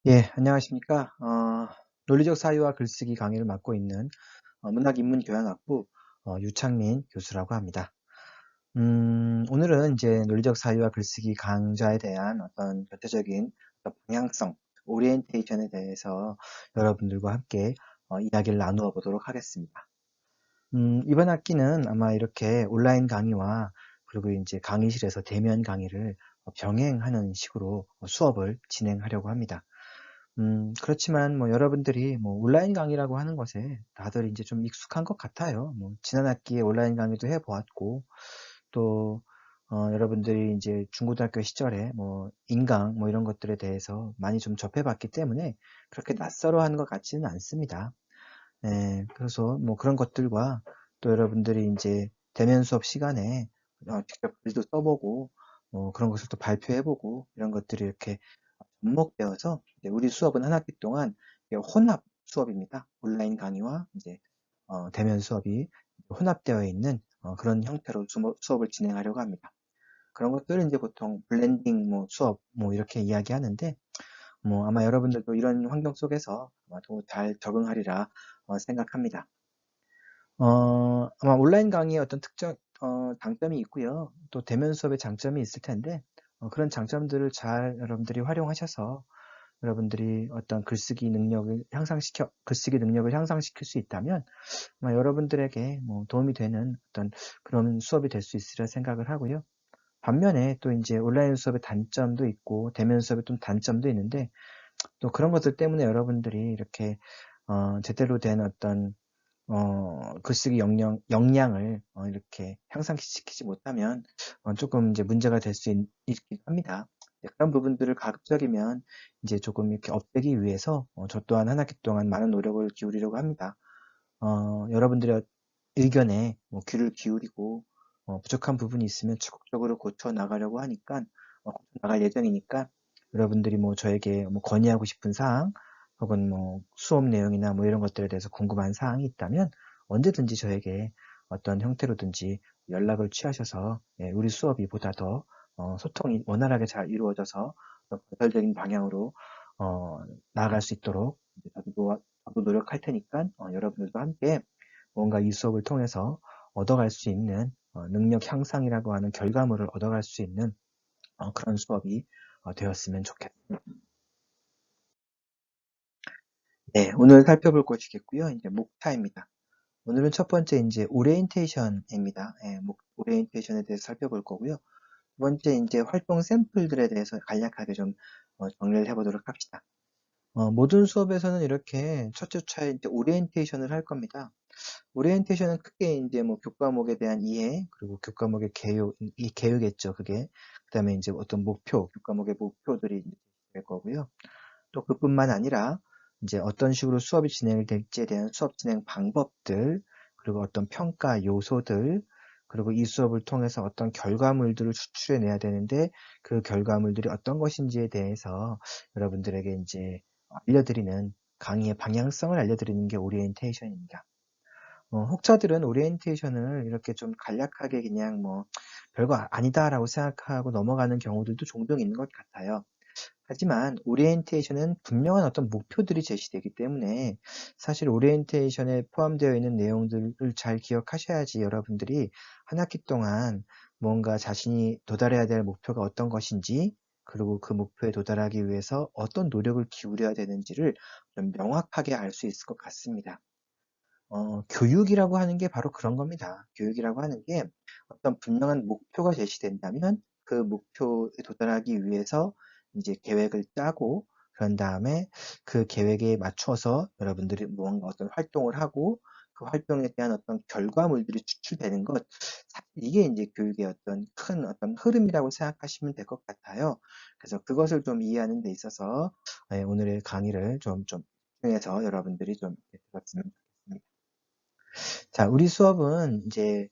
예, 안녕하십니까. 논리적 사유와 글쓰기 강의를 맡고 있는 문학인문교양학부 유창민 교수라고 합니다. 오늘은 이제 논리적 사유와 글쓰기 강좌에 대한 어떤 전체적인 어떤 방향성, 오리엔테이션에 대해서 여러분들과 함께 이야기를 나누어 보도록 하겠습니다. 이번 학기는 아마 이렇게 온라인 강의와 그리고 이제 강의실에서 대면 강의를 병행하는 식으로 수업을 진행하려고 합니다. 그렇지만 뭐 여러분들이 뭐 온라인 강의라고 하는 것에 다들 이제 좀 익숙한 것 같아요. 뭐 지난 학기에 온라인 강의도 해 보았고, 또 여러분들이 이제 중고등학교 시절에 뭐 인강 뭐 이런 것들에 대해서 많이 좀 접해 봤기 때문에 그렇게 낯설어 하는 것 같지는 않습니다. 예, 그래서 뭐 그런 것들과 또 여러분들이 이제 대면 수업 시간에 직접 글도 써보고 그런 것을 또 발표해보고 이런 것들이 이렇게 접목되어서 이제 우리 수업은 한 학기 동안 혼합 수업입니다. 온라인 강의와 이제 대면 수업이 혼합되어 있는 그런 형태로 수업을 진행하려고 합니다. 그런 것들을 이제 보통 블렌딩 뭐 수업 뭐 이렇게 이야기하는데 뭐 아마 여러분들도 이런 환경 속에서 아마도 잘 적응하리라 생각합니다. 아마 온라인 강의의 어떤 특정 장점이 있고요. 또 대면 수업의 장점이 있을 텐데 그런 장점들을 잘 여러분들이 활용하셔서 여러분들이 어떤 글쓰기 능력을 향상시킬 수 있다면 아마 여러분들에게 뭐 도움이 되는 어떤 그런 수업이 될 수 있으리라 생각을 하고요. 반면에 또 이제 온라인 수업의 단점도 있고 대면 수업의 좀 단점도 있는데 또 그런 것들 때문에 여러분들이 이렇게 제대로 된 어떤 글쓰기 역량을 이렇게 향상시키지 못하면 조금 이제 문제가 될 수 있긴 합니다. 네, 그런 부분들을 가급적이면 이제 조금 이렇게 없애기 위해서 저 또한 한 학기 동안 많은 노력을 기울이려고 합니다. 여러분들의 의견에 뭐 귀를 기울이고 부족한 부분이 있으면 적극적으로 고쳐 나가려고 하니까 고쳐 나갈 예정이니까 여러분들이 뭐 저에게 뭐 건의하고 싶은 사항 혹은 뭐 수업 내용이나 뭐 이런 것들에 대해서 궁금한 사항이 있다면 언제든지 저에게 어떤 형태로든지 연락을 취하셔서 예, 우리 수업이 보다 더 소통이 원활하게 잘 이루어져서 더 건설적인 방향으로 어, 나아갈 수 있도록 이제 저도 노력할 테니까 여러분들도 함께 뭔가 이 수업을 통해서 얻어갈 수 있는 능력 향상이라고 하는 결과물을 얻어갈 수 있는 그런 수업이 되었으면 좋겠습니다. 네, 오늘 살펴볼 것이겠고요. 이제 목차입니다. 오늘은 첫 번째 이제 오리엔테이션입니다. 예, 오리엔테이션에 대해서 살펴볼 거고요. 두 번째 이제 활동 샘플들에 대해서 간략하게 좀 정리를 해보도록 합시다. 모든 수업에서는 이렇게 첫째 차에 이제 오리엔테이션을 할 겁니다. 오리엔테이션은 크게 이제 뭐 교과목에 대한 이해, 그리고 교과목의 개요, 이 개요겠죠, 그게. 그다음에 이제 어떤 교과목의 목표들이 될 거고요. 또 그뿐만 아니라 이제 어떤 식으로 수업이 진행될지에 대한 수업 진행 방법들, 그리고 어떤 평가 요소들, 그리고 이 수업을 통해서 어떤 결과물들을 추출해내야 되는데 그 결과물들이 어떤 것인지에 대해서 여러분들에게 이제 알려드리는 강의의 방향성을 알려드리는 게 오리엔테이션입니다. 혹자들은 오리엔테이션을 이렇게 좀 간략하게 그냥 뭐 별거 아니다라고 생각하고 넘어가는 경우들도 종종 있는 것 같아요. 하지만 오리엔테이션은 분명한 어떤 목표들이 제시되기 때문에 사실 오리엔테이션에 포함되어 있는 내용들을 잘 기억하셔야지 여러분들이 한 학기 동안 뭔가 자신이 도달해야 될 목표가 어떤 것인지 그리고 그 목표에 도달하기 위해서 어떤 노력을 기울여야 되는지를 좀 명확하게 알 수 있을 것 같습니다. 교육이라고 하는 게 바로 그런 겁니다. 교육이라고 하는 게 어떤 분명한 목표가 제시된다면 그 목표에 도달하기 위해서 이제 계획을 짜고 그런 다음에 그 계획에 맞춰서 여러분들이 무언가 어떤 활동을 하고 그 활동에 대한 어떤 결과물들이 추출되는 것, 이게 이제 교육의 어떤 큰 어떤 흐름이라고 생각하시면 될 것 같아요. 그래서 그것을 좀 이해하는 데 있어서 오늘의 강의를 좀 집중해서 여러분들이 좀 들었으면 좋겠습니다. 자, 우리 수업은 이제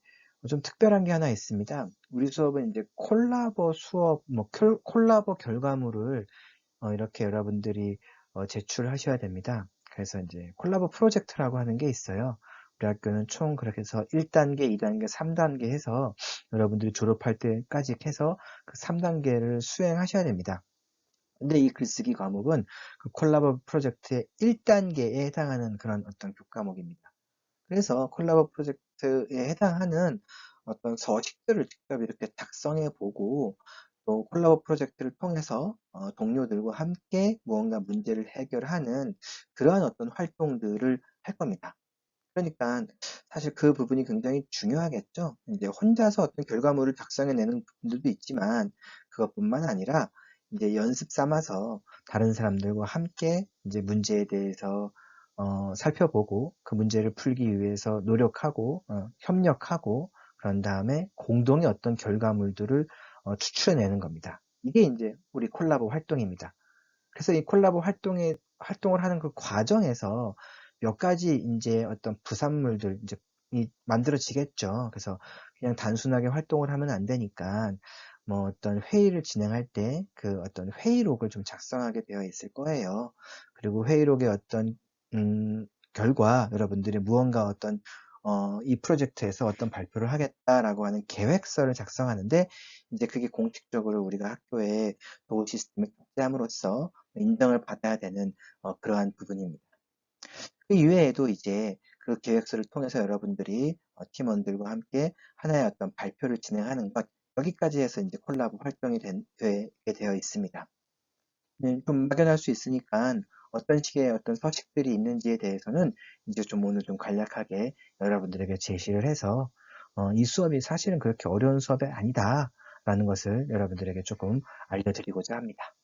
좀 특별한 게 하나 있습니다. 우리 수업은 이제 콜라보 수업, 뭐 콜라보 결과물을 이렇게 여러분들이 제출하셔야 됩니다. 그래서 이제 콜라보 프로젝트라고 하는 게 있어요. 우리 학교는 총 그렇게 해서 1단계, 2단계, 3단계 해서 여러분들이 졸업할 때까지 해서 그 3단계를 수행하셔야 됩니다. 근데 이 글쓰기 과목은 그 콜라보 프로젝트의 1단계에 해당하는 그런 어떤 교과목입니다. 그래서 콜라보 프로젝트에 해당하는 어떤 서식들을 직접 이렇게 작성해 보고 또 콜라보 프로젝트를 통해서 동료들과 함께 무언가 문제를 해결하는 그러한 어떤 활동들을 할 겁니다. 그러니까 사실 그 부분이 굉장히 중요하겠죠. 이제 혼자서 어떤 결과물을 작성해내는 분들도 있지만 그것뿐만 아니라 이제 연습 삼아서 다른 사람들과 함께 이제 문제에 대해서 살펴보고 그 문제를 풀기 위해서 노력하고 협력하고 그런 다음에 공동의 어떤 결과물들을 추출해내는 겁니다. 이게 이제 우리 콜라보 활동입니다. 그래서 이 콜라보 활동을 하는 그 과정에서 몇 가지 이제 어떤 부산물들 이제 만들어지겠죠. 그래서 그냥 단순하게 활동을 하면 안 되니까 뭐 어떤 회의를 진행할 때 그 어떤 회의록을 좀 작성하게 되어 있을 거예요. 그리고 회의록의 어떤 결과 여러분들이 무언가 어떤 이 프로젝트에서 어떤 발표를 하겠다라고 하는 계획서를 작성하는데 이제 그게 공식적으로 우리가 학교에 도구 시스템에 탑재함으로써 인정을 받아야 되는 그러한 부분입니다. 그 이외에도 이제 그 계획서를 통해서 여러분들이 팀원들과 함께 하나의 어떤 발표를 진행하는 것 여기까지 해서 이제 콜라보 활동이 되게 되어 있습니다. 좀 막연할 수 있으니까 어떤 식의 어떤 서식들이 있는지에 대해서는 이제 좀 오늘 좀 간략하게 여러분들에게 제시를 해서 이 수업이 사실은 그렇게 어려운 수업이 아니다라는 것을 여러분들에게 조금 알려드리고자 합니다.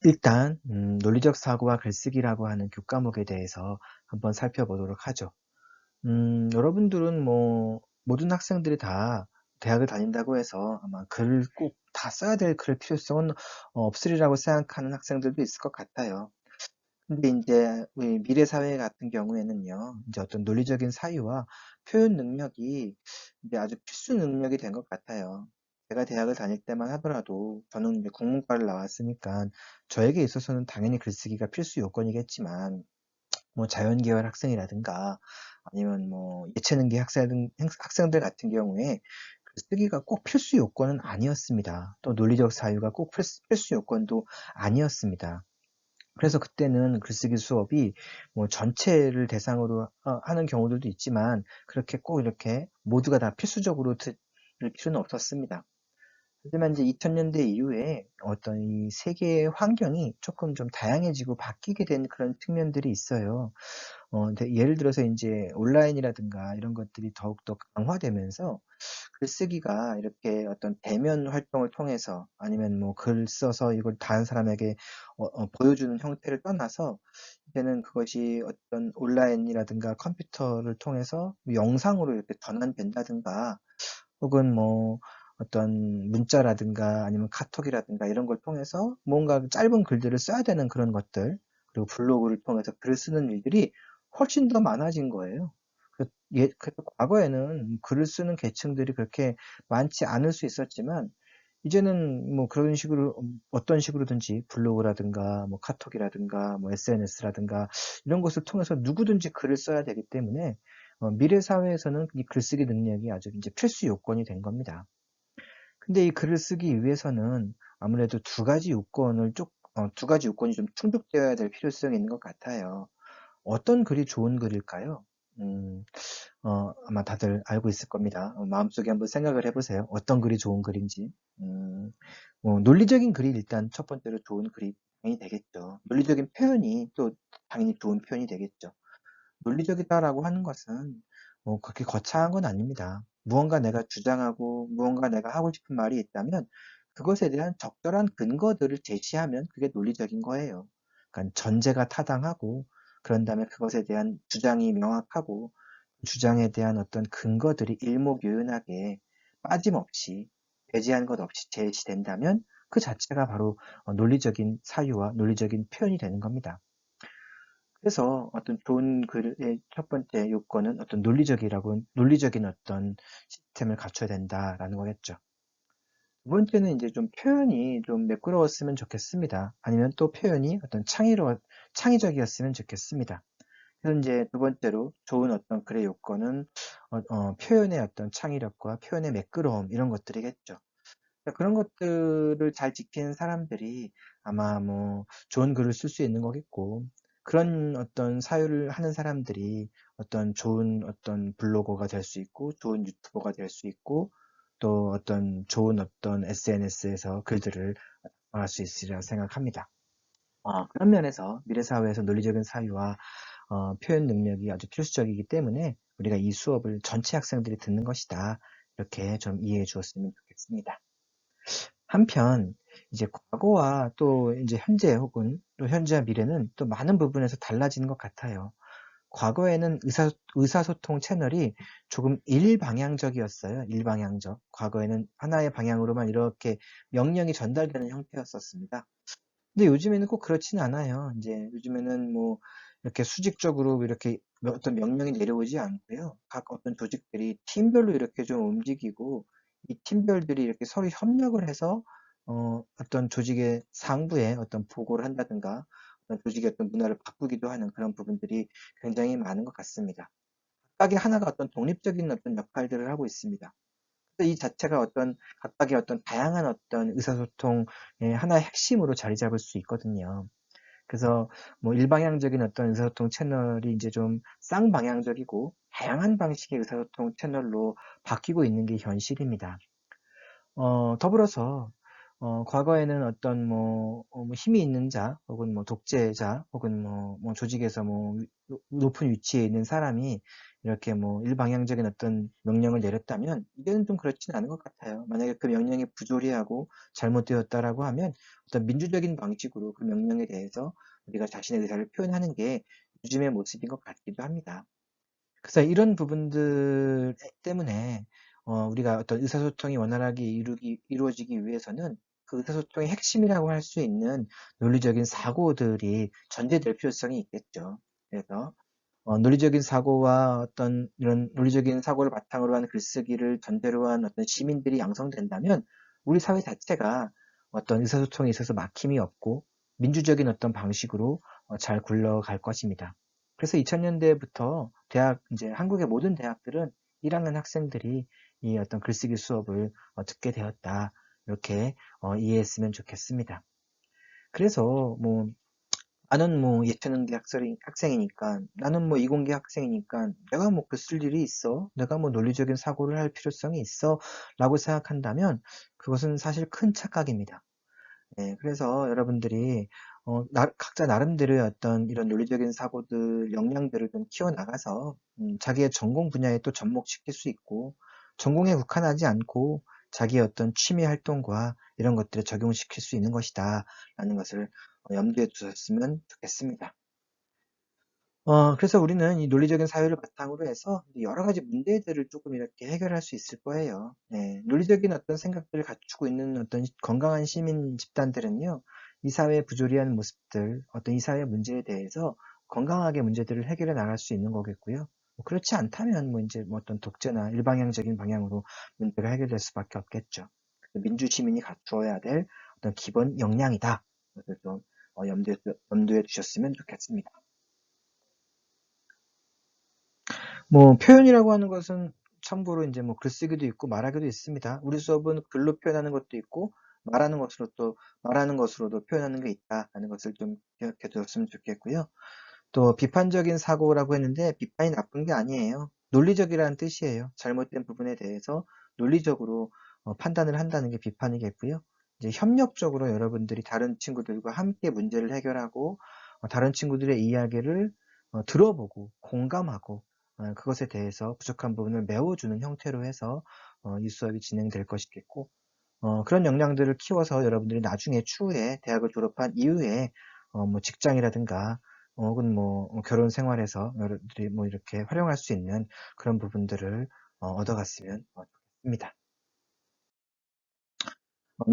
일단 논리적 사고와 글쓰기라고 하는 교과목에 대해서 한번 살펴보도록 하죠. 여러분들은 뭐 모든 학생들이 다 대학을 다닌다고 해서 아마 글을 꼭 다 써야 될 그럴 필요성은 없으리라고 생각하는 학생들도 있을 것 같아요. 근데 이제 우리 미래 사회 같은 경우에는요, 이제 어떤 논리적인 사유와 표현 능력이 이제 아주 필수 능력이 된 것 같아요. 제가 대학을 다닐 때만 하더라도 저는 이제 국문과를 나왔으니까 저에게 있어서는 당연히 글쓰기가 필수 요건이겠지만 뭐 자연계열 학생이라든가 아니면 뭐 예체능계 학생들 같은 경우에 글쓰기가 꼭 필수 요건은 아니었습니다. 또 논리적 사유가 꼭 필수 요건도 아니었습니다. 그래서 그때는 글쓰기 수업이 뭐 전체를 대상으로 하는 경우들도 있지만 그렇게 꼭 이렇게 모두가 다 필수적으로 들을 필요는 없었습니다. 하지만 이제 2000년대 이후에 어떤 이 세계의 환경이 조금 좀 다양해지고 바뀌게 된 그런 측면들이 있어요. 근데 예를 들어서 이제 온라인이라든가 이런 것들이 더욱더 강화되면서 글쓰기가 이렇게 어떤 대면 활동을 통해서 아니면 뭐 글 써서 이걸 다른 사람에게 보여주는 형태를 떠나서 이제는 그것이 어떤 온라인이라든가 컴퓨터를 통해서 영상으로 이렇게 전환된다든가 혹은 뭐 어떤 문자라든가 아니면 카톡이라든가 이런 걸 통해서 뭔가 짧은 글들을 써야 되는 그런 것들 그리고 블로그를 통해서 글을 쓰는 일들이 훨씬 더 많아진 거예요. 그래서 과거에는 글을 쓰는 계층들이 그렇게 많지 않을 수 있었지만 이제는 뭐 그런 식으로 어떤 식으로든지 블로그라든가 뭐 카톡이라든가 뭐 SNS라든가 이런 것을 통해서 누구든지 글을 써야 되기 때문에 미래 사회에서는 이 글쓰기 능력이 아주 이제 필수 요건이 된 겁니다. 근데 이 글을 쓰기 위해서는 아무래도 두 가지 요건이 좀 충족되어야 될 필요성이 있는 것 같아요. 어떤 글이 좋은 글일까요? 음, 아마 다들 알고 있을 겁니다. 마음속에 한번 생각을 해보세요. 어떤 글이 좋은 글인지. 논리적인 글이 일단 첫 번째로 좋은 글이 당연히 되겠죠. 논리적인 표현이 또 당연히 좋은 표현이 되겠죠. 논리적이다라고 하는 것은 그렇게 거창한 건 아닙니다. 무언가 내가 주장하고 무언가 내가 하고 싶은 말이 있다면 그것에 대한 적절한 근거들을 제시하면 그게 논리적인 거예요. 그러니까 전제가 타당하고 그런 다음에 그것에 대한 주장이 명확하고 주장에 대한 어떤 근거들이 일목요연하게 빠짐없이 배제한 것 없이 제시된다면 그 자체가 바로 논리적인 사유와 논리적인 표현이 되는 겁니다. 그래서 어떤 좋은 글의 첫 번째 요건은 어떤 논리적인 어떤 시스템을 갖춰야 된다라는 거겠죠. 두 번째는 이제 좀 표현이 좀 매끄러웠으면 좋겠습니다. 아니면 또 표현이 어떤 창의적이었으면 좋겠습니다. 그래서 이제 두 번째로 좋은 어떤 글의 요건은 표현의 어떤 창의력과 표현의 매끄러움 이런 것들이겠죠. 그런 것들을 잘 지키는 사람들이 아마 뭐 좋은 글을 쓸 수 있는 거겠고, 그런 어떤 사유를 하는 사람들이 어떤 좋은 어떤 블로거가 될 수 있고, 좋은 유튜버가 될 수 있고, 또 어떤 좋은 어떤 SNS에서 글들을 말할 수 있으리라 생각합니다. 그런 면에서 미래 사회에서 논리적인 사유와 표현 능력이 아주 필수적이기 때문에 우리가 이 수업을 전체 학생들이 듣는 것이다. 이렇게 좀 이해해 주었으면 좋겠습니다. 한편 이제 과거와 또 이제 현재 혹은 또 현재와 미래는 또 많은 부분에서 달라지는 것 같아요. 과거에는 의사소통 채널이 조금 일방향적이었어요. 일방향적. 과거에는 하나의 방향으로만 이렇게 명령이 전달되는 형태였었습니다. 근데 요즘에는 꼭 그렇지는 않아요. 이제 요즘에는 뭐 이렇게 수직적으로 이렇게 어떤 명령이 내려오지 않고요. 각 어떤 조직들이 팀별로 이렇게 좀 움직이고, 이 팀별들이 이렇게 서로 협력을 해서 어떤 조직의 상부에 어떤 보고를 한다든가, 어떤 조직의 어떤 문화를 바꾸기도 하는 그런 부분들이 굉장히 많은 것 같습니다. 각각의 하나가 어떤 독립적인 어떤 역할들을 하고 있습니다. 이 자체가 어떤 각각의 어떤 다양한 어떤 의사소통의 하나의 핵심으로 자리 잡을 수 있거든요. 그래서 뭐 일방향적인 어떤 의사소통 채널이 이제 좀 쌍방향적이고 다양한 방식의 의사소통 채널로 바뀌고 있는 게 현실입니다. 더불어서 과거에는 어떤 뭐 힘이 있는 자, 혹은 뭐 독재자, 혹은 뭐 조직에서 뭐 높은 위치에 있는 사람이 이렇게 뭐 일방향적인 어떤 명령을 내렸다면 이제는 좀 그렇지는 않은 것 같아요. 만약에 그 명령이 부조리하고 잘못되었다라고 하면 어떤 민주적인 방식으로 그 명령에 대해서 우리가 자신의 의사를 표현하는 게 요즘의 모습인 것 같기도 합니다. 그래서 이런 부분들 때문에 우리가 어떤 의사소통이 원활하게 이루어지기 위해서는 그 의사소통의 핵심이라고 할 수 있는 논리적인 사고들이 전제될 필요성이 있겠죠. 그래서 논리적인 사고와 어떤 이런 논리적인 사고를 바탕으로 한 글쓰기를 전제로 한 어떤 시민들이 양성된다면 우리 사회 자체가 어떤 의사소통에 있어서 막힘이 없고 민주적인 어떤 방식으로 잘 굴러갈 것입니다. 그래서 2000년대부터 이제 한국의 모든 대학들은 1학년 학생들이 이 어떤 글쓰기 수업을 듣게 되었다. 이렇게 이해했으면 좋겠습니다. 그래서 뭐 나는 뭐 예체능대 학생이니까, 나는 뭐 이공계 학생이니까 내가 뭐 글 쓸 일이 있어? 내가 뭐 논리적인 사고를 할 필요성이 있어? 라고 생각한다면 그것은 사실 큰 착각입니다. 네, 그래서 여러분들이 각자 나름대로의 어떤 이런 논리적인 사고들, 역량들을 좀 키워나가서 자기의 전공 분야에 또 접목시킬 수 있고, 전공에 국한하지 않고 자기의 어떤 취미 활동과 이런 것들을 적용시킬 수 있는 것이다 라는 것을 염두에 두셨으면 좋겠습니다. 그래서 우리는 이 논리적인 사유를 바탕으로 해서 여러 가지 문제들을 조금 이렇게 해결할 수 있을 거예요. 네, 논리적인 어떤 생각들을 갖추고 있는 어떤 건강한 시민 집단들은요, 이 사회의 부조리한 모습들, 어떤 이 사회의 문제에 대해서 건강하게 문제들을 해결해 나갈 수 있는 거겠고요. 뭐 그렇지 않다면 뭐 이제 뭐 어떤 독재나 일방향적인 방향으로 문제가 해결될 수밖에 없겠죠. 그래서 민주 시민이 갖추어야 될 어떤 기본 역량이다. 그래서 좀 염두에 두셨으면 좋겠습니다. 뭐 표현이라고 하는 것은 참고로 이제 뭐 글쓰기도 있고 말하기도 있습니다. 우리 수업은 글로 표현하는 것도 있고 말하는 것으로도 표현하는 게 있다라는 것을 좀 기억해 두었으면 좋겠고요. 또 비판적인 사고라고 했는데 비판이 나쁜 게 아니에요. 논리적이라는 뜻이에요. 잘못된 부분에 대해서 논리적으로 판단을 한다는 게 비판이겠고요. 이제 협력적으로 여러분들이 다른 친구들과 함께 문제를 해결하고 다른 친구들의 이야기를 들어보고 공감하고 그것에 대해서 부족한 부분을 메워주는 형태로 해서 이 수업이 진행될 것이겠고 그런 역량들을 키워서 여러분들이 나중에 추후에 대학을 졸업한 이후에 뭐 직장이라든가 혹은 뭐 결혼 생활에서 여러분들이 뭐 이렇게 활용할 수 있는 그런 부분들을 얻어갔으면 좋겠습니다.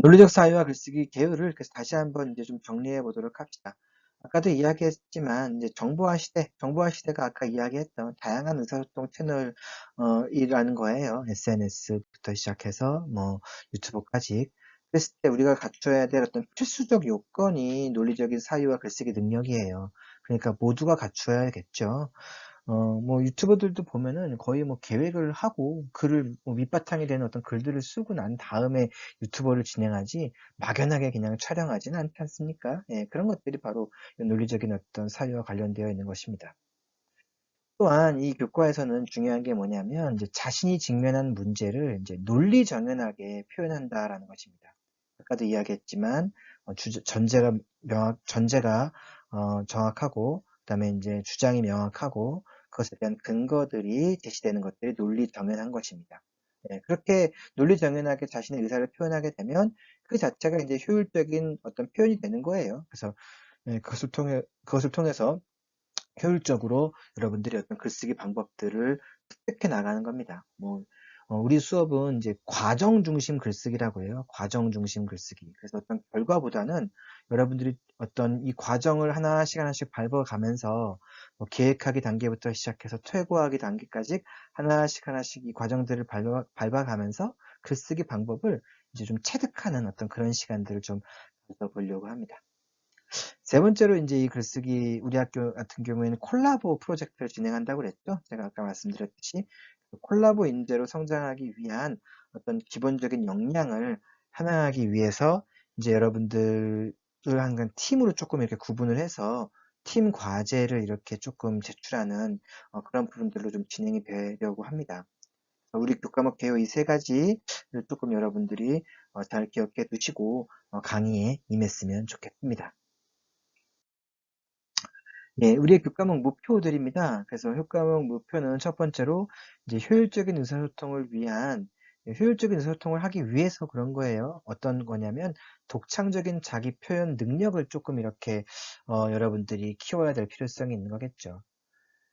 논리적 사유와 글쓰기 계율을 그래서 다시 한번 이제 좀 정리해 보도록 합시다. 아까도 이야기했지만 이제 정보화 시대가 아까 이야기했던 다양한 의사소통 채널 이라는 거예요. SNS부터 시작해서 뭐 유튜브까지. 그랬을 때 우리가 갖춰야 될 어떤 필수적 요건이 논리적인 사유와 글쓰기 능력이에요. 그러니까 모두가 갖춰야겠죠. 뭐 유튜버들도 보면은 거의 뭐 계획을 하고 글을 뭐 밑바탕이 되는 어떤 글들을 쓰고 난 다음에 유튜버를 진행하지 막연하게 그냥 촬영하지는 않지 않습니까? 예, 그런 것들이 바로 이 논리적인 어떤 사유와 관련되어 있는 것입니다. 또한 이 교과에서는 중요한 게 뭐냐면 이제 자신이 직면한 문제를 이제 논리정연하게 표현한다라는 것입니다. 아까도 이야기했지만 전제가 정확하고 그다음에 이제 주장이 명확하고 그것에 대한 근거들이 제시되는 것들이 논리정연한 것입니다. 예, 그렇게 논리정연하게 자신의 의사를 표현하게 되면 그 자체가 이제 효율적인 어떤 표현이 되는 거예요. 그래서 예, 그것을 통해서 효율적으로 여러분들이 어떤 글쓰기 방법들을 습득해 나가는 겁니다. 우리 수업은 이제 과정 중심 글쓰기라고 해요. 과정 중심 글쓰기. 그래서 어떤 결과보다는 여러분들이 어떤 이 과정을 하나씩 하나씩 밟아가면서 계획하기 단계부터 시작해서 퇴고하기 단계까지 하나씩 하나씩 이 과정들을 밟아가면서 글쓰기 방법을 이제 좀 체득하는 어떤 그런 시간들을 좀 가져보려고 합니다. 세 번째로 이제 이 글쓰기 우리 학교 같은 경우에는 콜라보 프로젝트를 진행한다고 그랬죠. 제가 아까 말씀드렸듯이 콜라보 인재로 성장하기 위한 어떤 기본적인 역량을 함양하기 위해서 이제 여러분들을 항상 팀으로 조금 이렇게 구분을 해서 팀 과제를 이렇게 조금 제출하는 그런 부분들로 좀 진행이 되려고 합니다. 우리 교과목 개요 이 세 가지를 조금 여러분들이 잘 기억해 두시고 강의에 임했으면 좋겠습니다. 예, 우리의 교과목 목표들입니다. 그래서 교과목 목표는 첫 번째로 이제 효율적인 의사소통을 하기 위해서 그런 거예요. 어떤 거냐면 독창적인 자기 표현 능력을 조금 이렇게 여러분들이 키워야 될 필요성이 있는 거겠죠.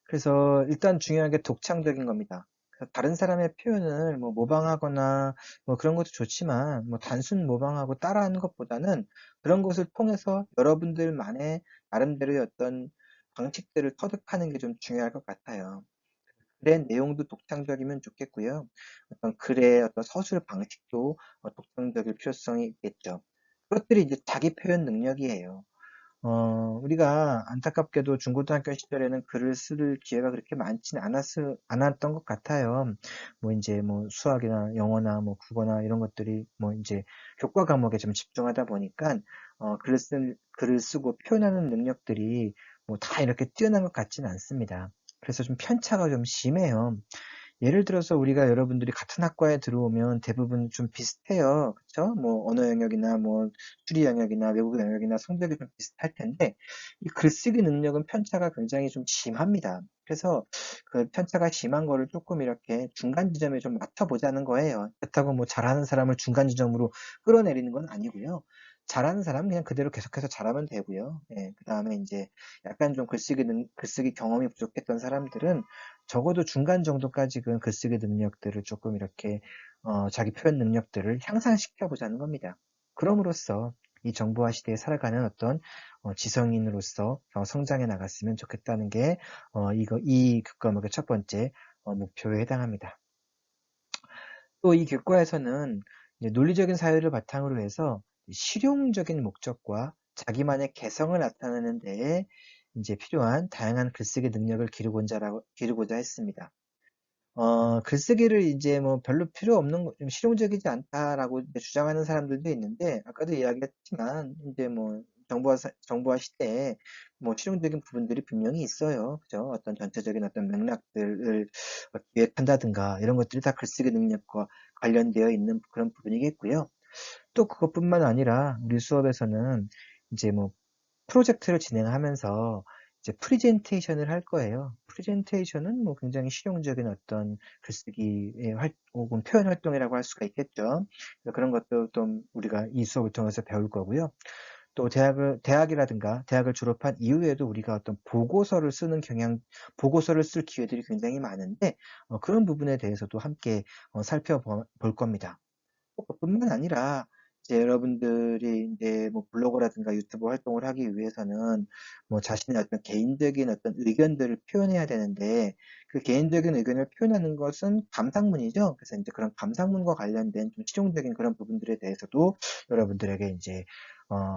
그래서 일단 중요한 게 독창적인 겁니다. 그래서 다른 사람의 표현을 뭐 모방하거나 뭐 그런 것도 좋지만 뭐 단순 모방하고 따라하는 것보다는 그런 것을 통해서 여러분들만의 나름대로의 어떤 방식들을 터득하는 게 좀 중요할 것 같아요. 글의 내용도 독창적이면 좋겠고요. 어떤 글의 어떤 서술 방식도 독창적일 필요성이 있겠죠. 그것들이 이제 자기 표현 능력이에요. 우리가 안타깝게도 중고등학교 시절에는 글을 쓸 기회가 그렇게 많지는 않았던 것 같아요. 뭐 이제 뭐 수학이나 영어나 뭐 국어나 이런 것들이 뭐 이제 교과 과목에 좀 집중하다 보니까 글을 쓰고 표현하는 능력들이 뭐 다 이렇게 뛰어난 것 같지는 않습니다. 그래서 좀 편차가 좀 심해요. 예를 들어서 우리가 여러분들이 같은 학과에 들어오면 대부분 좀 비슷해요. 그쵸? 뭐 언어 영역이나 뭐 수리 영역이나 외국어 영역이나 성적이 좀 비슷할 텐데 이 글쓰기 능력은 편차가 굉장히 좀 심합니다. 그래서 그 편차가 심한 거를 조금 이렇게 중간 지점에 좀 맞춰보자는 거예요. 그렇다고 뭐 잘하는 사람을 중간 지점으로 끌어내리는 건 아니고요. 잘하는 사람은 그냥 그대로 계속해서 잘하면 되고요. 예, 그 다음에 이제 약간 좀 글쓰기 경험이 부족했던 사람들은 적어도 중간 정도까지 그 글쓰기 능력들을 조금 이렇게 자기 표현 능력들을 향상시켜 보자는 겁니다. 그럼으로써 이 정보화 시대에 살아가는 어떤 지성인으로서 성장해 나갔으면 좋겠다는 게 이 교과목의 첫 번째 목표에 해당합니다. 또 이 교과에서는 이제 논리적인 사유를 바탕으로 해서 실용적인 목적과 자기만의 개성을 나타내는 데에 이제 필요한 다양한 글쓰기 능력을 기르고자 했습니다. 글쓰기를 이제 뭐 별로 필요 없는 좀 실용적이지 않다라고 이제 주장하는 사람들도 있는데, 아까도 이야기했지만, 이제 뭐, 정보화 시대에 뭐 실용적인 부분들이 분명히 있어요. 그죠? 어떤 전체적인 어떤 맥락들을 기획한다든가, 이런 것들이 다 글쓰기 능력과 관련되어 있는 그런 부분이겠고요. 또 그것뿐만 아니라 우리 수업에서는 이제 뭐 프로젝트를 진행하면서 이제 프리젠테이션을 할 거예요. 프리젠테이션은 뭐 굉장히 실용적인 어떤 글쓰기의 혹은 표현 활동이라고 할 수가 있겠죠. 그래서 그런 것도 좀 우리가 이 수업을 통해서 배울 거고요. 또 대학을 졸업한 이후에도 우리가 어떤 보고서를 쓸 기회들이 굉장히 많은데, 그런 부분에 대해서도 함께 살펴볼 겁니다. 그뿐만 아니라 이제 여러분들이 이제 뭐 블로거라든가 유튜브 활동을 하기 위해서는 뭐 자신의 어떤 개인적인 어떤 의견들을 표현해야 되는데 그 개인적인 의견을 표현하는 것은 감상문이죠. 그래서 이제 그런 감상문과 관련된 좀 실용적인 그런 부분들에 대해서도 여러분들에게 이제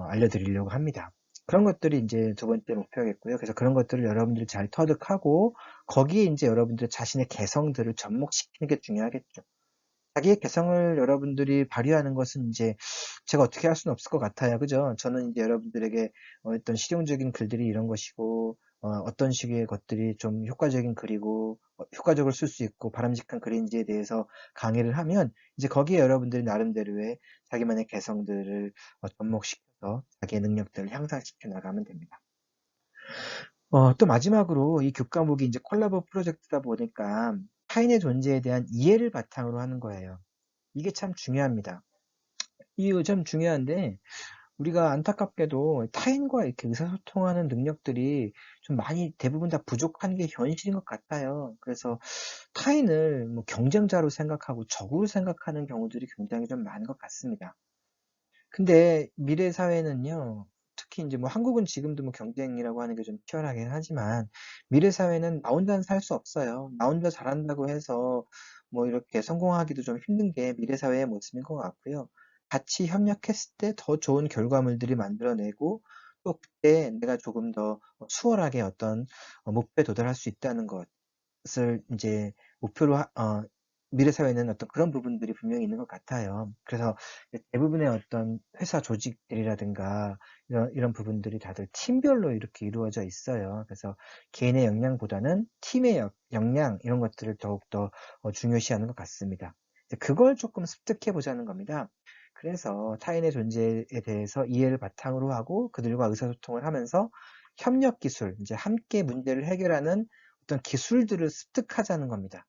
알려드리려고 합니다. 그런 것들이 이제 두 번째 목표겠고요. 그래서 그런 것들을 여러분들이 잘 터득하고 거기에 이제 여러분들 자신의 개성들을 접목시키는 게 중요하겠죠. 자기의 개성을 여러분들이 발휘하는 것은 이제 제가 어떻게 할 수는 없을 것 같아요. 그죠? 저는 이제 여러분들에게 어떤 실용적인 글들이 이런 것이고, 어떤 식의 것들이 좀 효과적인 글이고, 효과적으로 쓸 수 있고, 바람직한 글인지에 대해서 강의를 하면, 이제 거기에 여러분들이 나름대로의 자기만의 개성들을 접목시켜서 자기의 능력들을 향상시켜 나가면 됩니다. 또 마지막으로 이 교과목이 이제 콜라보 프로젝트다 보니까 타인의 존재에 대한 이해를 바탕으로 하는 거예요. 이게 참 중요합니다. 이거 참 중요한데, 우리가 안타깝게도 타인과 이렇게 의사소통하는 능력들이 좀 많이 대부분 다 부족한 게 현실인 것 같아요. 그래서 타인을 뭐 경쟁자로 생각하고 적으로 생각하는 경우들이 굉장히 좀 많은 것 같습니다. 근데 미래 사회는요, 특히 이제 뭐 한국은 지금도 뭐 경쟁이라고 하는 게 좀 치열하긴 하지만 미래 사회는 나 혼자는 살 수 없어요. 나 혼자 잘한다고 해서 뭐 이렇게 성공하기도 좀 힘든 게 미래 사회의 모습인 것 같고요. 같이 협력했을 때 더 좋은 결과물들이 만들어내고 또 그때 내가 조금 더 수월하게 어떤 목표에 도달할 수 있다는 것을 이제 목표로 미래 사회는 어떤 그런 부분들이 분명히 있는 것 같아요. 그래서 대부분의 어떤 회사 조직들이라든가 이런 부분들이 다들 팀별로 이렇게 이루어져 있어요. 그래서 개인의 역량보다는 팀의 역량 이런 것들을 더욱더 중요시하는 것 같습니다. 그걸 조금 습득해 보자는 겁니다. 그래서 타인의 존재에 대해서 이해를 바탕으로 하고 그들과 의사소통을 하면서 협력 기술, 이제 함께 문제를 해결하는 어떤 기술들을 습득하자는 겁니다.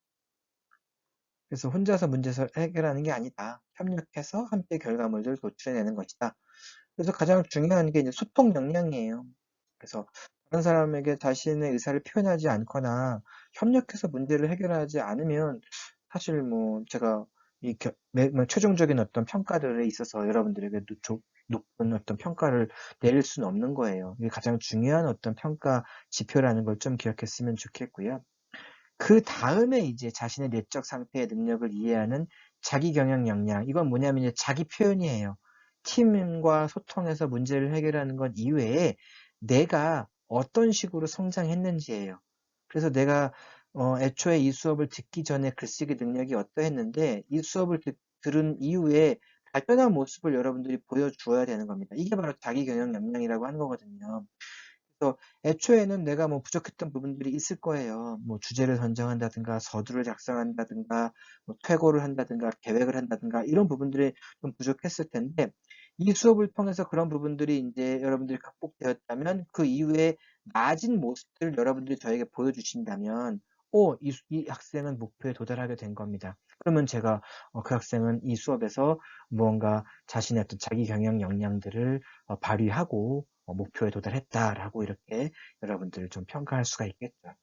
그래서 혼자서 문제 해결하는 게 아니다. 협력해서 함께 결과물들을 도출해내는 것이다. 그래서 가장 중요한 게 이제 소통 역량이에요. 그래서 다른 사람에게 자신의 의사를 표현하지 않거나 협력해서 문제를 해결하지 않으면 사실 뭐 제가 뭐 최종적인 어떤 평가들에 있어서 여러분들에게 높은 어떤 평가를 내릴 수는 없는 거예요. 이게 가장 중요한 어떤 평가 지표라는 걸 좀 기억했으면 좋겠고요. 그 다음에 이제 자신의 내적 상태의 능력을 이해하는 자기 경영 역량. 이건 뭐냐면 이제 자기 표현이에요. 팀과 소통해서 문제를 해결하는 것 이외에 내가 어떤 식으로 성장했는지예요. 그래서 내가 애초에 이 수업을 듣기 전에 글쓰기 능력이 어떠했는데 이 수업을 들은 이후에 발전한 모습을 여러분들이 보여주어야 되는 겁니다. 이게 바로 자기 경영 역량이라고 하는 거거든요. 그래서 애초에는 내가 뭐 부족했던 부분들이 있을 거예요. 뭐 주제를 선정한다든가, 서두를 작성한다든가, 뭐 퇴고를 한다든가, 계획을 한다든가, 이런 부분들이 좀 부족했을 텐데, 이 수업을 통해서 그런 부분들이 이제 여러분들이 극복되었다면, 그 이후에 나아진 모습들을 여러분들이 저에게 보여주신다면, 이 학생은 목표에 도달하게 된 겁니다. 그러면 제가 그 학생은 이 수업에서 무언가 자신의 어떤 자기 경영 역량들을 발휘하고 목표에 도달했다라고 이렇게 여러분들 좀 평가할 수가 있겠죠.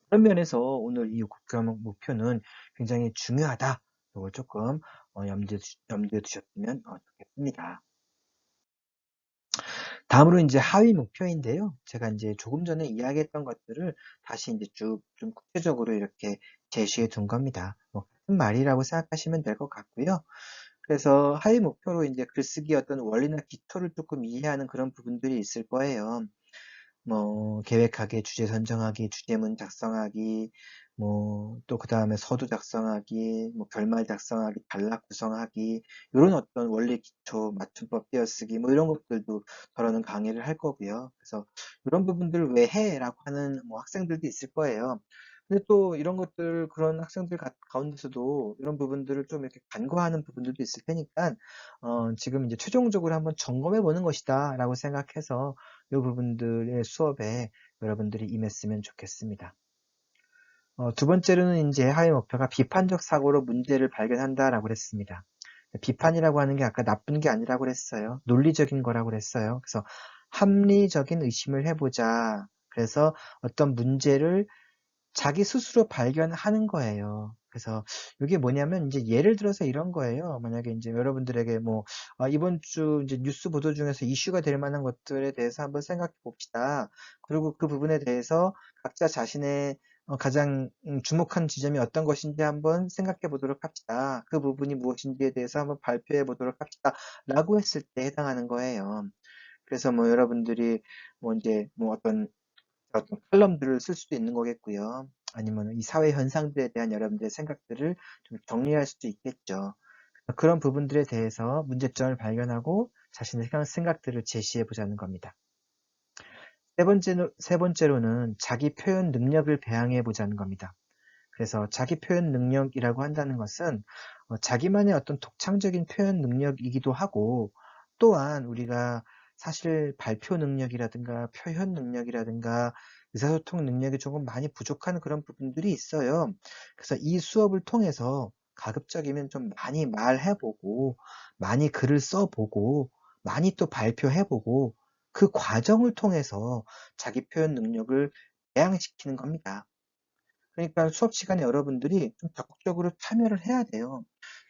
그런 면에서 오늘 이 국가목 목표는 굉장히 중요하다. 이걸 조금 염두에 두셨으면 좋겠습니다. 다음으로 이제 하위 목표인데요. 제가 이제 조금 전에 이야기했던 것들을 다시 이제 쭉 좀 구체적으로 이렇게 제시해 둔 겁니다. 뭐 같은 말이라고 생각하시면 될 것 같고요. 그래서 하위 목표로 이제 글쓰기 어떤 원리나 기초를 조금 이해하는 그런 부분들이 있을 거예요. 뭐 계획하기, 주제 선정하기, 주제문 작성하기, 뭐 또 그다음에 서두 작성하기, 뭐 결말 작성하기, 단락 구성하기 이런 어떤 원리 기초, 맞춤법 띄어쓰기 뭐 이런 것들도 저는 강의를 할 거고요. 그래서 이런 부분들을 왜 해?라고 하는 뭐 학생들도 있을 거예요. 근데 또 이런 것들 그런 학생들 가운데서도 이런 부분들을 좀 이렇게 간과하는 부분들도 있을 테니까 지금 이제 최종적으로 한번 점검해 보는 것이다라고 생각해서 이 부분들의 수업에 여러분들이 임했으면 좋겠습니다. 두 번째로는 이제 하위 목표가 비판적 사고로 문제를 발견한다라고 했습니다. 비판이라고 하는 게 아까 나쁜 게 아니라고 그랬어요. 논리적인 거라고 그랬어요. 그래서 합리적인 의심을 해보자. 그래서 어떤 문제를 자기 스스로 발견하는 거예요. 그래서 이게 뭐냐면 이제 예를 들어서 이런 거예요. 만약에 이제 여러분들에게 뭐 이번 주 이제 뉴스 보도 중에서 이슈가 될 만한 것들에 대해서 한번 생각해 봅시다. 그리고 그 부분에 대해서 각자 자신의 가장 주목한 지점이 어떤 것인지 한번 생각해 보도록 합시다. 그 부분이 무엇인지에 대해서 한번 발표해 보도록 합시다. 라고 했을 때 해당하는 거예요. 그래서 뭐 여러분들이 뭐 이제 뭐 어떤 칼럼들을 쓸 수도 있는 거겠고요. 아니면 이 사회 현상들에 대한 여러분들의 생각들을 좀 정리할 수도 있겠죠. 그런 부분들에 대해서 문제점을 발견하고 자신의 생각들을 제시해 보자는 겁니다. 세 번째로는 자기 표현 능력을 배양해 보자는 겁니다. 그래서 자기 표현 능력이라고 한다는 것은 자기만의 어떤 독창적인 표현 능력이기도 하고, 또한 우리가 사실 발표 능력이라든가 표현 능력이라든가 의사소통 능력이 조금 많이 부족한 그런 부분들이 있어요. 그래서 이 수업을 통해서 가급적이면 좀 많이 말해보고, 많이 글을 써보고, 많이 또 발표해보고, 그 과정을 통해서 자기 표현 능력을 배양시키는 겁니다. 그러니까 수업 시간에 여러분들이 좀 적극적으로 참여를 해야 돼요.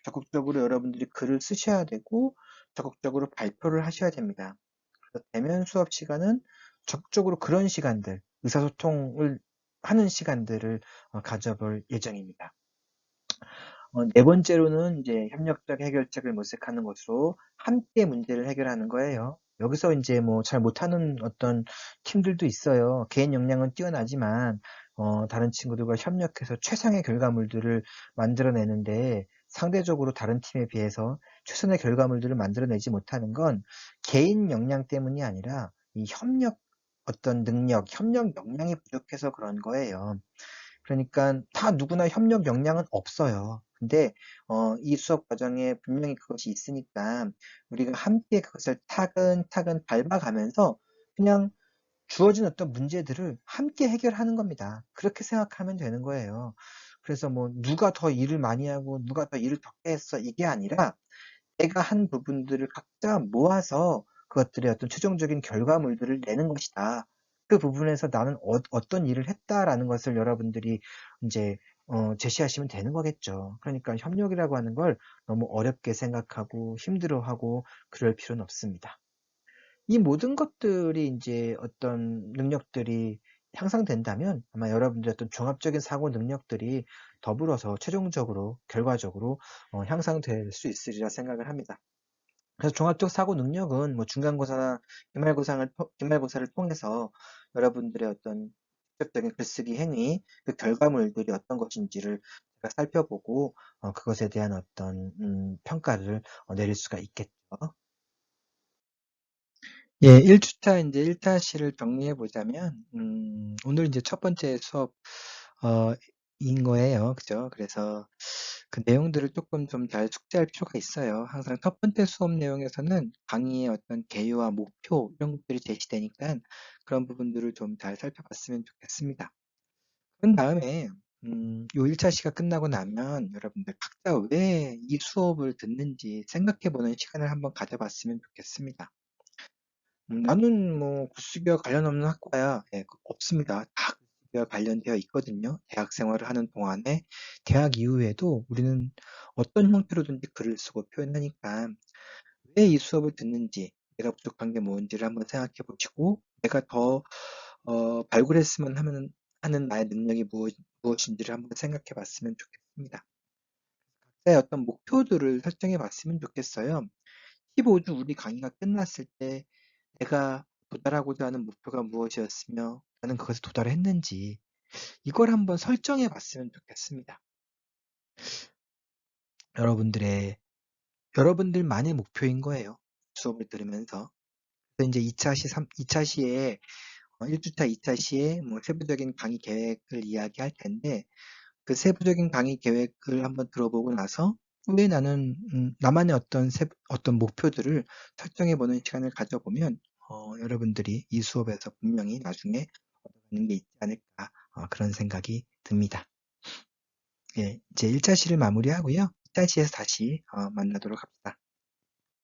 적극적으로 여러분들이 글을 쓰셔야 되고, 적극적으로 발표를 하셔야 됩니다. 그래서 대면 수업 시간은 적극적으로 그런 시간들, 의사소통을 하는 시간들을 가져볼 예정입니다. 네 번째로는 이제 협력적 해결책을 모색하는 것으로 함께 문제를 해결하는 거예요. 여기서 이제 뭐 잘 못하는 어떤 팀들도 있어요. 개인 역량은 뛰어나지만 다른 친구들과 협력해서 최상의 결과물들을 만들어내는데, 상대적으로 다른 팀에 비해서 최선의 결과물들을 만들어내지 못하는 건 개인 역량 때문이 아니라 이 협력 어떤 능력, 협력 역량이 부족해서 그런 거예요. 그러니까 다 누구나 협력 역량은 없어요. 근데 이 수업 과정에 분명히 그것이 있으니까 우리가 함께 그것을 차근차근 밟아가면서 그냥 주어진 어떤 문제들을 함께 해결하는 겁니다. 그렇게 생각하면 되는 거예요. 그래서 뭐 누가 더 일을 많이 하고 누가 더 일을 적게 했어, 이게 아니라 내가 한 부분들을 각자 모아서 그것들의 어떤 최종적인 결과물들을 내는 것이다. 그 부분에서 나는 어떤 일을 했다라는 것을 여러분들이 이제 제시하시면 되는 거겠죠. 그러니까 협력이라고 하는 걸 너무 어렵게 생각하고 힘들어하고 그럴 필요는 없습니다. 이 모든 것들이 이제 어떤 능력들이 향상된다면 아마 여러분들의 어떤 종합적인 사고 능력들이 더불어서 최종적으로 결과적으로 향상될 수 있으리라 생각을 합니다. 그래서 종합적 사고 능력은 뭐 중간고사나 기말고사를 통해서 여러분들의 어떤 직접적인 글쓰기 행위, 그 결과물들이 어떤 것인지를 제가 살펴보고 그것에 대한 어떤 평가를 내릴 수가 있겠죠. 예, 1주차 이제 1타시를 정리해 보자면, 오늘 이제 첫 번째 수업, 인 거예요. 그죠? 그래서 그 내용들을 조금 좀 잘 숙지할 필요가 있어요. 항상 첫 번째 수업 내용에서는 강의의 어떤 개요와 목표, 이런 것들이 제시되니까 그런 부분들을 좀 잘 살펴봤으면 좋겠습니다. 그런 다음에, 요 1차시가 끝나고 나면 여러분들 각자 왜 이 수업을 듣는지 생각해 보는 시간을 한번 가져봤으면 좋겠습니다. 나는 뭐 글쓰기와 관련 없는 학과야. 예, 없습니다. 다 글쓰기와 관련되어 있거든요. 대학 생활을 하는 동안에, 대학 이후에도 우리는 어떤 형태로든지 글을 쓰고 표현하니까 왜 이 수업을 듣는지, 내가 부족한 게 뭔지를 한번 생각해 보시고, 내가 더 발굴했으면 하는 나의 능력이 무엇인지를 한번 생각해 봤으면 좋겠습니다. 각자의 어떤 목표들을 설정해 봤으면 좋겠어요. 15주 우리 강의가 끝났을 때 내가 도달하고자 하는 목표가 무엇이었으며 나는 그것에 도달했는지, 이걸 한번 설정해 봤으면 좋겠습니다. 여러분들만의 목표인 거예요. 수업을 들으면서. 그래서 이제 2차 시에 1주차, 2차 시에 뭐 세부적인 강의 계획을 이야기할 텐데, 그 세부적인 강의 계획을 한번 들어보고 나서 왜 나는 나만의 어떤 목표들을 설정해 보는 시간을 가져보면 여러분들이 이 수업에서 분명히 나중에 얻어가는 게 있지 않을까, 그런 생각이 듭니다. 예, 이제 1차 시를 마무리하고요. 2차 시에서 다시 만나도록 합시다.